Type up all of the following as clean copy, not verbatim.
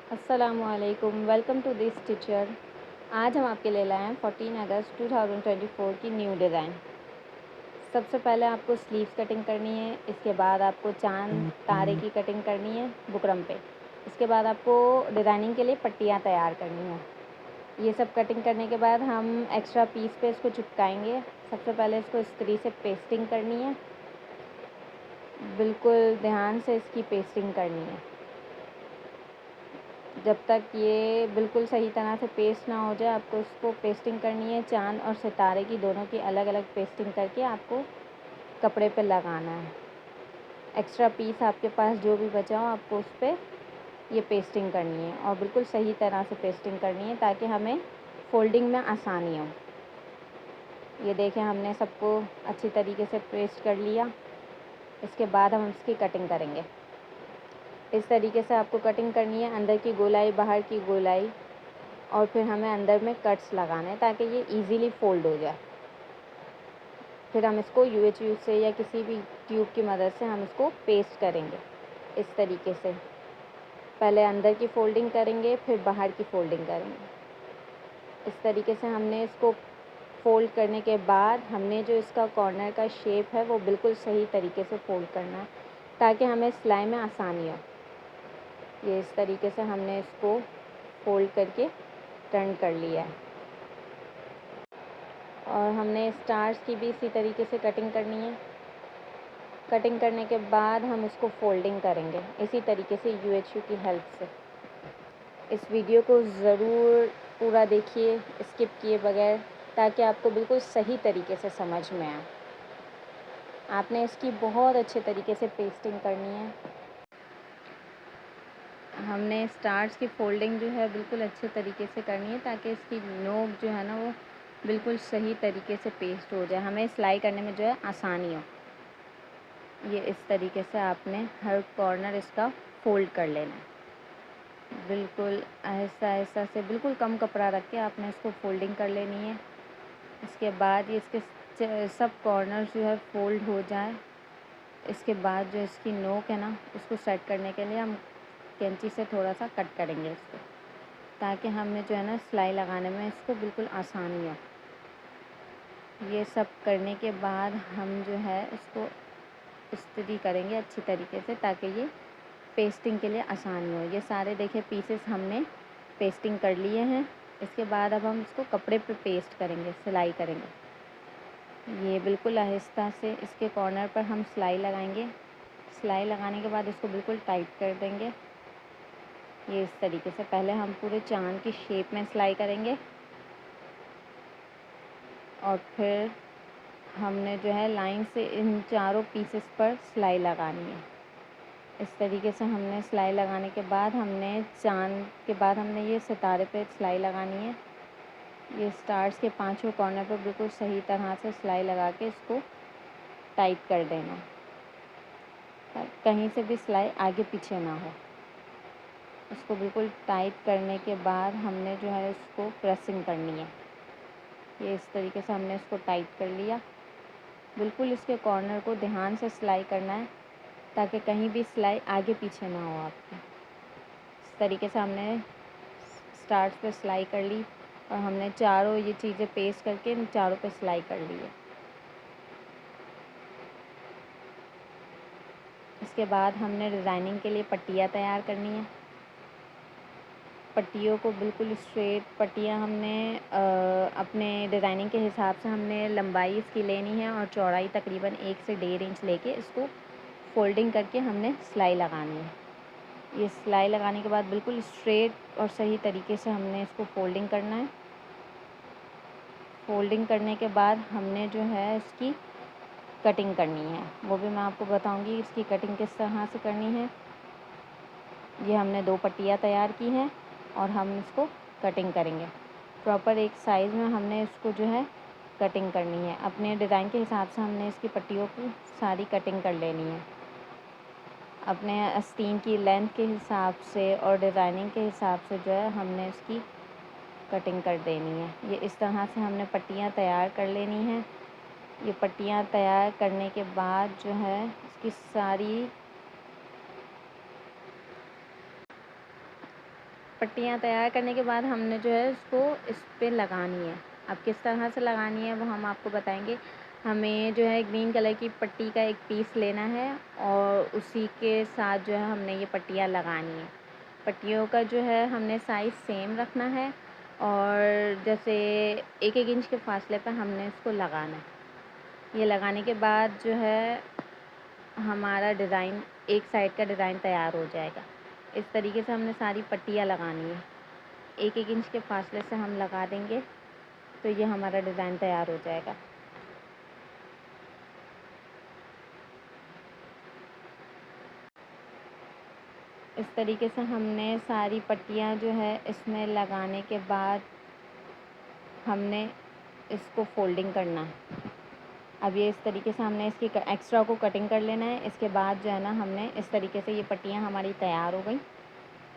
अस्सलामुअलैकुम, welcome to this teacher. आज हम आपके लिए लाए हैं 14 अगस्त 2024 की न्यू डिज़ाइन। सबसे पहले आपको स्लीव्स कटिंग करनी है, इसके बाद आपको चांद तारे की कटिंग करनी है बुकरम पे। इसके बाद आपको डिज़ाइनिंग के लिए पट्टियाँ तैयार करनी है। ये सब कटिंग करने के बाद हम एक्स्ट्रा पीस पे इसको चिपकाएंगे। सबसे पहले इसको इस्त्री से पेस्टिंग करनी है, बिल्कुल ध्यान से इसकी पेस्टिंग करनी है। जब तक ये बिल्कुल सही तरह से पेस्ट ना हो जाए आपको इसको पेस्टिंग करनी है। चाँद और सितारे की दोनों की अलग अलग पेस्टिंग करके आपको कपड़े पे लगाना है। एक्स्ट्रा पीस आपके पास जो भी बचा हो आपको उस पर ये पेस्टिंग करनी है और बिल्कुल सही तरह से पेस्टिंग करनी है ताकि हमें फ़ोल्डिंग में आसानी हो। ये देखें, हमने सबको अच्छी तरीके से पेस्ट कर लिया। इसके बाद हम इसकी कटिंग करेंगे। इस तरीके से आपको कटिंग करनी है, अंदर की गोलाई बाहर की गोलाई, और फिर हमें अंदर में कट्स लगाने हैं ताकि ये इजीली फ़ोल्ड हो जाए। फिर हम इसको UHU से या किसी भी ट्यूब की मदद से हम इसको पेस्ट करेंगे। इस तरीके से पहले अंदर की फ़ोल्डिंग करेंगे, फिर बाहर की फ़ोल्डिंग करेंगे। इस तरीके से हमने इसको फ़ोल्ड करने के बाद हमने जो इसका कॉर्नर का शेप है वो बिल्कुल सही तरीके से फ़ोल्ड करना है ताकि हमें सिलाई में आसानी हो। ये इस तरीके से हमने इसको फ़ोल्ड करके टर्न कर लिया है। और हमने स्टार्स की भी इसी तरीके से कटिंग करनी है। कटिंग करने के बाद हम उसको फ़ोल्डिंग करेंगे इसी तरीके से UHU की हेल्प से। इस वीडियो को ज़रूर पूरा देखिए, स्किप किए बगैर, ताकि आपको बिल्कुल सही तरीके से समझ में आए। आपने इसकी बहुत अच्छे तरीके से पेस्टिंग करनी है। हमने स्टार्स की फ़ोल्डिंग जो है बिल्कुल अच्छे तरीके से करनी है ताकि इसकी नोक जो है ना वो बिल्कुल सही तरीके से पेस्ट हो जाए, हमें सिलाई करने में जो है आसानी हो। ये इस तरीके से आपने हर कॉर्नर इसका फ़ोल्ड कर लेना है। बिल्कुल आहिस्ता आहिस्ता से बिल्कुल कम कपड़ा रख के आपने इसको फ़ोल्डिंग कर लेनी है। इसके बाद ये इसके सब कॉर्नर जो है फ़ोल्ड हो जाए। इसके बाद जो इसकी नोक है ना उसको सेट करने के लिए हम कैंची से थोड़ा सा कट करेंगे इसको, ताकि हमें जो है ना सिलाई लगाने में इसको बिल्कुल आसानी हो। ये सब करने के बाद हम जो है इसको इस्त्री करेंगे अच्छी तरीके से ताकि ये पेस्टिंग के लिए आसानी हो। ये सारे देखिए पीसेस हमने पेस्टिंग कर लिए हैं। इसके बाद अब हम इसको कपड़े पे पेस्ट करेंगे, सिलाई करेंगे। ये बिल्कुल आहिस्ता से इसके कॉर्नर पर हम सिलाई लगाएंगे। सिलाई लगाने के बाद इसको बिल्कुल टाइट कर देंगे। ये इस तरीके से पहले हम पूरे चाँद की शेप में सिलाई करेंगे और फिर हमने जो है लाइन से इन चारों पीसेस पर सिलाई लगानी है। इस तरीके से हमने सिलाई लगाने के बाद हमने चाँद के बाद हमने ये सितारे पे सिलाई लगानी है। ये स्टार्स के पांचों कॉर्नर पर बिल्कुल सही तरह से सिलाई लगा के इसको टाइट कर देना, कहीं से भी सिलाई आगे पीछे ना हो। इसको बिल्कुल टाइट करने के बाद हमने जो है इसको प्रेसिंग करनी है। ये इस तरीके से हमने इसको टाइट कर लिया। बिल्कुल इसके कॉर्नर को ध्यान से सिलाई करना है ताकि कहीं भी सिलाई आगे पीछे ना हो आपकी। इस तरीके से हमने स्टार्स पे सिलाई कर ली और हमने चारों ये चीज़ें पेस्ट करके इन चारों पे सिलाई कर ली है। इसके बाद हमने डिज़ाइनिंग के लिए पट्टियाँ तैयार करनी है। पट्टियों को बिल्कुल स्ट्रेट पट्टियाँ हमने अपने डिज़ाइनिंग के हिसाब से हमने लंबाई इसकी लेनी है और चौड़ाई तकरीबन 1 से 1.5 इंच लेके इसको फ़ोल्डिंग करके हमने सिलाई लगानी है। ये सिलाई लगाने के बाद बिल्कुल स्ट्रेट और सही तरीके से हमने इसको फ़ोल्डिंग करना है। फ़ोल्डिंग करने के बाद हमने जो है इसकी कटिंग करनी है, वो भी मैं आपको बताऊंगी इसकी कटिंग किस तरह से करनी है। ये हमने 2 पट्टियाँ तैयार की हैं और हम इसको कटिंग करेंगे। प्रॉपर एक साइज़ में हमने इसको जो है कटिंग करनी है। अपने डिज़ाइन के हिसाब से हमने इसकी पट्टियों की सारी कटिंग कर लेनी है। अपने आस्तीन की लेंथ के हिसाब से और डिज़ाइनिंग के हिसाब से जो है हमने इसकी कटिंग कर देनी है। ये इस तरह से हमने पट्टियाँ तैयार कर लेनी हैं। ये पट्टियाँ तैयार करने के बाद जो है इसकी सारी पट्टियाँ तैयार करने के बाद हमने जो है उसको इस पे लगानी है। अब किस तरह से लगानी है वो हम आपको बताएंगे। हमें जो है ग्रीन कलर की पट्टी का एक पीस लेना है और उसी के साथ जो है हमने ये पट्टियाँ लगानी है। पट्टियों का जो है हमने साइज़ सेम रखना है और जैसे 1-1 इंच के फासले पर हमने इसको लगाना है। ये लगाने के बाद जो है हमारा डिज़ाइन, एक साइड का डिज़ाइन तैयार हो जाएगा। इस तरीके से हमने सारी पट्टियाँ लगानी है। 1-1 इंच के फासले से हम लगा देंगे तो ये हमारा डिज़ाइन तैयार हो जाएगा। इस तरीके से हमने सारी पट्टियाँ जो है इसमें लगाने के बाद हमने इसको फोल्डिंग करना है। अब ये इस तरीके से हमने इसकी एक्स्ट्रा को कटिंग कर लेना है। इसके बाद जो है ना हमने इस तरीके से ये पट्टियाँ हमारी तैयार हो गई।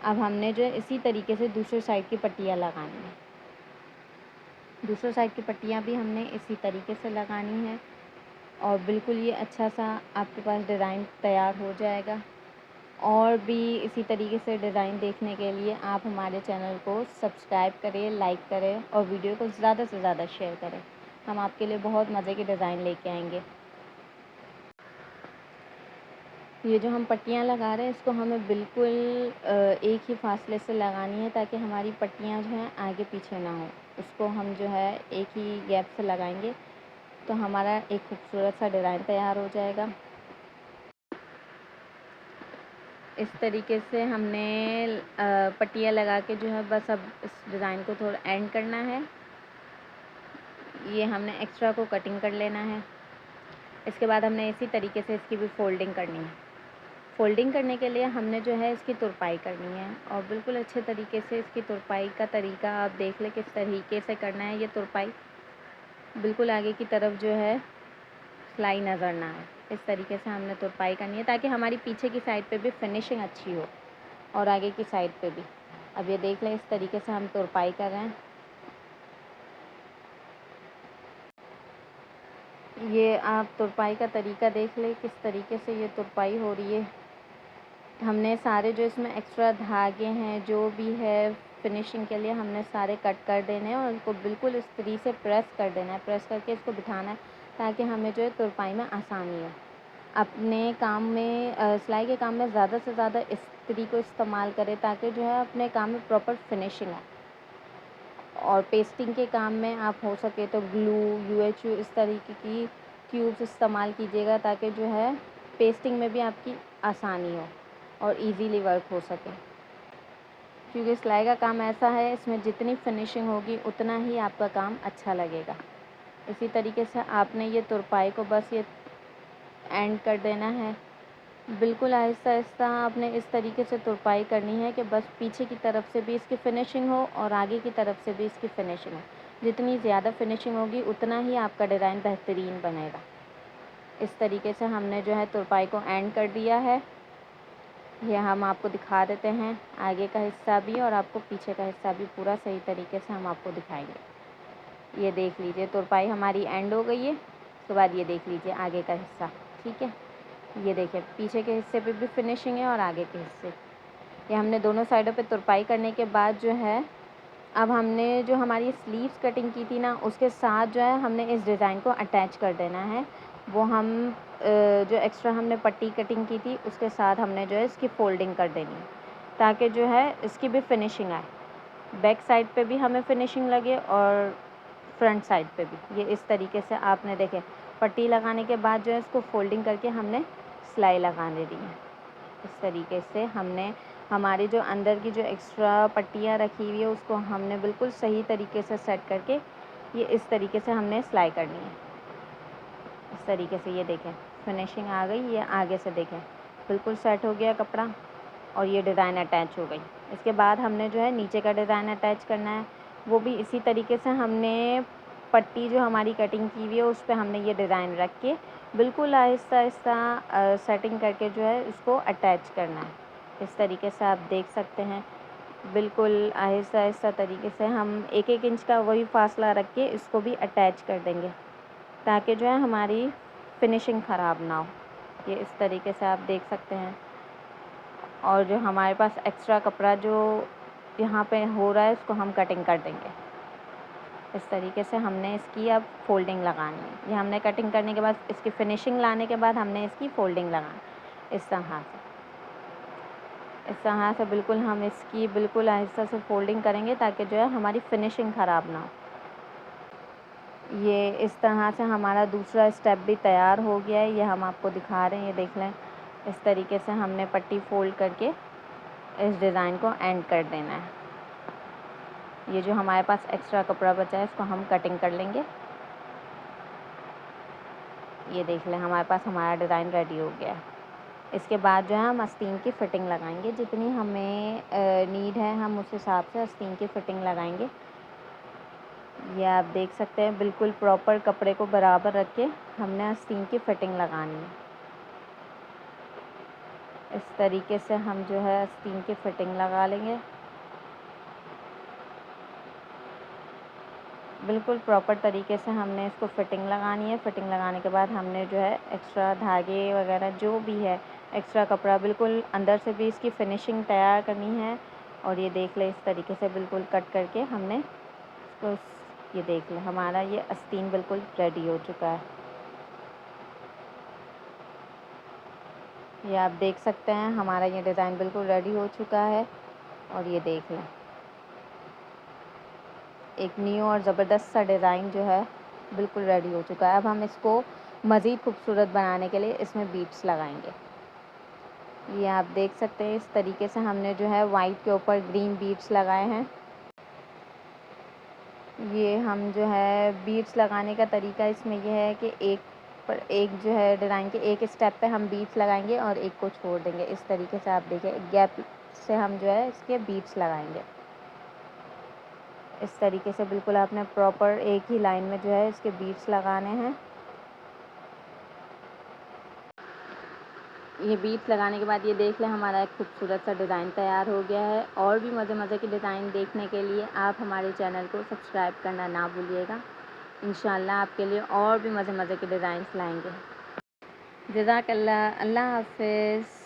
अब हमने जो है इसी तरीके से दूसरे साइड की पट्टियाँ लगानी है। दूसरे साइड की पट्टियाँ भी हमने इसी तरीके से लगानी है और बिल्कुल ये अच्छा सा आपके पास डिज़ाइन तैयार हो जाएगा। और भी इसी तरीके से डिज़ाइन देखने के लिए आप हमारे चैनल को सब्सक्राइब करें, लाइक करें और वीडियो को ज़्यादा से ज़्यादा शेयर करें। हम आपके लिए बहुत मज़े के डिज़ाइन लेके आएंगे। ये जो हम पट्टियाँ लगा रहे हैं इसको हमें बिल्कुल एक ही फासले से लगानी है ताकि हमारी पट्टियाँ जो हैं आगे पीछे ना हो। उसको हम जो है एक ही गैप से लगाएंगे तो हमारा एक खूबसूरत सा डिज़ाइन तैयार हो जाएगा। इस तरीके से हमने पट्टियाँ लगा के जो है बस अब इस डिज़ाइन को थोड़ा एंड करना है। ये हमने एक्स्ट्रा को कटिंग कर लेना है। इसके बाद हमने इसी तरीके से इसकी भी फोल्डिंग करनी है। फोल्डिंग करने के लिए हमने जो है इसकी तुरपाई करनी है और बिल्कुल अच्छे तरीके से इसकी तुरपाई का तरीका आप देख लें किस तरीके से करना है। ये तुरपाई बिल्कुल आगे की तरफ जो है सिलाई नज़र ना आए, इस तरीके से हमने तुरपाई करनी है ताकि हमारी पीछे की साइड पे भी फिनिशिंग अच्छी हो और आगे की साइड पे भी। अब ये देख लें इस तरीके से हम तुरपाई कर रहे हैं। ये आप तुरपाई का तरीका देख लें किस तरीके से ये तुरपाई हो रही है। हमने सारे जो इसमें एक्स्ट्रा धागे हैं जो भी है फिनिशिंग के लिए हमने सारे कट कर देने हैं और इसको बिल्कुल इस तरीके से प्रेस कर देना है। प्रेस करके इसको बिठाना है ताकि हमें जो है तुरपाई में आसानी हो। अपने काम में सिलाई के काम में ज़्यादा से ज़्यादा इस्त्री को इस्तेमाल करें ताकि जो है अपने काम में प्रॉपर फिनिशिंग आए। और पेस्टिंग के काम में आप हो सके तो ग्लू, UHU इस तरीके की ट्यूब्स इस्तेमाल कीजिएगा ताकि जो है पेस्टिंग में भी आपकी आसानी हो और इजीली वर्क हो सके। क्योंकि सिलाई का काम ऐसा है इसमें जितनी फिनिशिंग होगी उतना ही आपका काम अच्छा लगेगा। इसी तरीके से आपने ये तुरपाई को बस ये एंड कर देना है। बिल्कुल आहिस्ता आहिस्ता आपने इस तरीके से तुरपाई करनी है कि बस पीछे की तरफ से भी इसकी फिनिशिंग हो और आगे की तरफ से भी इसकी फिनिशिंग हो। जितनी ज़्यादा फिनिशिंग होगी उतना ही आपका डिज़ाइन बेहतरीन बनेगा। इस तरीके से हमने जो है तुरपाई को एंड कर दिया है। ये हम आपको दिखा देते हैं आगे का हिस्सा भी और आपको पीछे का हिस्सा भी पूरा सही तरीके से हम आपको दिखाएंगे। ये देख लीजिए तुरपाई हमारी एंड हो गई है। उसके बाद ये देख लीजिए आगे का हिस्सा, ठीक है। ये देखिए पीछे के हिस्से पे भी फिनिशिंग है और आगे के हिस्से। ये हमने दोनों साइडों पे तुरपाई करने के बाद जो है अब हमने जो हमारी स्लीव्स कटिंग की थी ना उसके साथ जो है हमने इस डिज़ाइन को अटैच कर देना है। वो हम जो एक्स्ट्रा हमने पट्टी कटिंग की थी उसके साथ हमने जो है इसकी फोल्डिंग कर देनी है ताकि जो है इसकी भी फिनिशिंग आए। बैक साइड पे भी हमें फिनिशिंग लगे और फ्रंट साइड पे भी। ये इस तरीके से आपने देखे पट्टी लगाने के बाद जो है इसको फोल्डिंग करके हमने सिलाई लगाने दी है। इस तरीके से हमने हमारी जो अंदर की जो एक्स्ट्रा पट्टियाँ रखी हुई है उसको हमने बिल्कुल सही तरीके से सेट करके ये इस तरीके से हमने सिलाई करनी है। इस तरीके से ये देखें फिनिशिंग आ गई। ये आगे से देखें बिल्कुल सेट हो गया कपड़ा और ये डिज़ाइन अटैच हो गई। इसके बाद हमने जो है नीचे का डिज़ाइन अटैच करना है। वो भी इसी तरीके से हमने पट्टी जो हमारी कटिंग की हुई है उस पे हमने ये डिज़ाइन रख के बिल्कुल आहिस्ता आहिस्ता सेटिंग करके जो है उसको अटैच करना है। इस तरीके से आप देख सकते हैं बिल्कुल आहिस्ता आहिस्ता तरीके से हम 1-1 इंच का वही फासला रख के इसको भी अटैच कर देंगे ताकि जो है हमारी फिनिशिंग ख़राब ना हो। ये इस तरीके से आप देख सकते हैं। और जो हमारे पास एक्स्ट्रा कपड़ा जो यहाँ पे हो रहा है उसको हम कटिंग कर देंगे। इस तरीके से हमने इसकी अब फोल्डिंग लगानी है। ये हमने कटिंग करने के बाद इसकी फिनिशिंग लाने के बाद हमने इसकी फोल्डिंग लगानी इस तरह से। इस तरह से बिल्कुल हम इसकी बिल्कुल आहिस्ता से फोल्डिंग करेंगे ताकि जो है हमारी फिनिशिंग ख़राब ना हो। ये इस तरह से हमारा दूसरा स्टेप भी तैयार हो गया है। ये हम आपको दिखा रहे हैं, ये देख लें। इस तरीके से हमने पट्टी फ़ोल्ड करके इस डिज़ाइन को एंड कर देना है। ये जो हमारे पास एक्स्ट्रा कपड़ा बचा है इसको हम कटिंग कर लेंगे। ये देख लें, हमारे पास हमारा डिज़ाइन रेडी हो गया है। इसके बाद जो है हम आस्तीन की फ़िटिंग लगाएंगे। जितनी हमें नीड है हम उस हिसाब से आस्तीन की फ़िटिंग लगाएंगे। ये आप देख सकते हैं, बिल्कुल प्रॉपर कपड़े को बराबर रख के हमने आस्तीन की फ़िटिंग लगानी है। इस तरीके से हम जो है आस्तीन की फ़िटिंग लगा लेंगे। बिल्कुल प्रॉपर तरीके से हमने इसको फ़िटिंग लगानी है। फ़िटिंग लगाने के बाद हमने जो है एक्स्ट्रा धागे वगैरह जो भी है एक्स्ट्रा कपड़ा बिल्कुल अंदर से भी इसकी फ़िनिशिंग तैयार करनी है। और ये देख लें, इस तरीके से बिल्कुल कट करके हमने इसको ये देख लें, हमारा ये आस्तीन बिल्कुल रेडी हो चुका है। ये आप देख सकते हैं, हमारा ये डिज़ाइन बिल्कुल रेडी हो चुका है। और ये देख लें, एक न्यू और ज़बरदस्त सा डिज़ाइन जो है बिल्कुल रेडी हो चुका है। अब हम इसको मज़ीद खूबसूरत बनाने के लिए इसमें बीड्स लगाएंगे। ये आप देख सकते हैं, इस तरीके से हमने जो है वाइट के ऊपर ग्रीन बीड्स लगाए हैं। ये हम जो है बीड्स लगाने का तरीका इसमें यह है कि एक पर एक जो है डिज़ाइन के एक स्टेप पे हम बीड्स लगाएंगे और एक को छोड़ देंगे। इस तरीके से आप देखिए, गैप से हम जो है इसके बीड्स लगाएंगे। इस तरीके से बिल्कुल आपने प्रॉपर एक ही लाइन में जो है इसके बीड्स लगाने हैं। ये बीड्स लगाने के बाद ये देख लें, हमारा एक खूबसूरत सा डिज़ाइन तैयार हो गया है। और भी मज़े मज़े के डिज़ाइन देखने के लिए आप हमारे चैनल को सब्सक्राइब करना ना भूलिएगा। इंशाल्लाह आपके लिए और भी मज़े मज़े के डिज़ाइंस लाएंगे। जज़ाकल्लाह, अल्लाह हाफ़िज़।